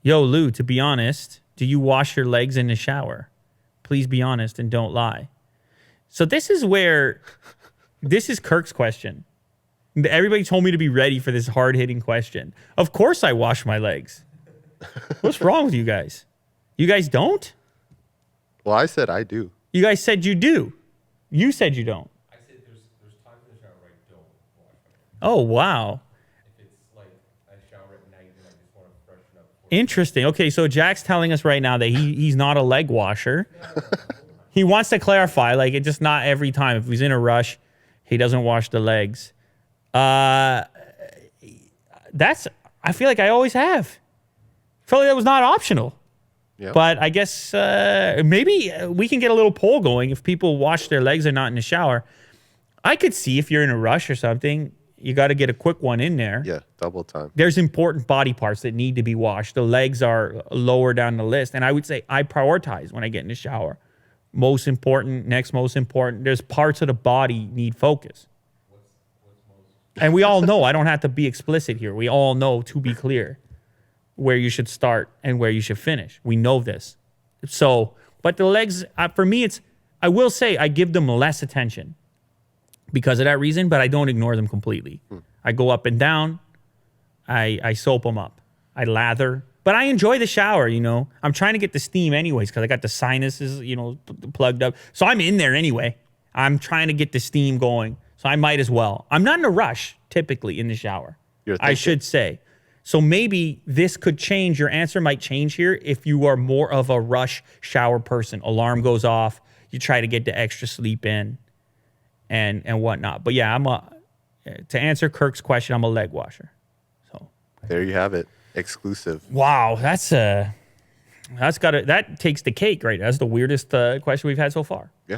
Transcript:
Yo, Lou, to be honest, do you wash your legs in the shower? Please be honest and don't lie. So this is Kirk's question. Everybody told me to be ready for this hard-hitting question. Of course I wash my legs. What's wrong with you guys? You guys don't? Well, I said I do. You guys said you do. You said you don't. I said there's times in the shower where I don't wash my legs. Oh, wow. If it's like I shower at night and I just want to freshen up. Interesting. Okay, so Jack's telling us right now that he's not a leg washer. He wants to clarify, like, it's just not every time. If he's in a rush, he doesn't wash the legs. I feel like I always have. I felt like that was not optional. Yep. But I guess maybe we can get a little poll going if people wash their legs or not in the shower. I could see if you're in a rush or something, you got to get a quick one in there. Yeah, double time. There's important body parts that need to be washed. The legs are lower down the list. And I would say I prioritize when I get in the shower. Most important, next most important. There's parts of the body need focus. And we all know, I don't have to be explicit here. We all know, to be clear, where you should start and where you should finish. We know this. So, but the legs, for me, I will say I give them less attention because of that reason, but I don't ignore them completely. I go up and down. I soap them up. I lather. But I enjoy the shower, you know. I'm trying to get the steam anyways because I got the sinuses, you know, plugged up. So I'm in there anyway. I'm trying to get the steam going. So I might as well. I'm not in a rush, typically, in the shower. I should say. So maybe this could change. Your answer might change here if you are more of a rush shower person. Alarm goes off. You try to get the extra sleep in and whatnot. But yeah, to answer Kirk's question, I'm a leg washer. So there you have it. Exclusive. Wow, that takes the cake, right? That's the weirdest question we've had so far. Yeah.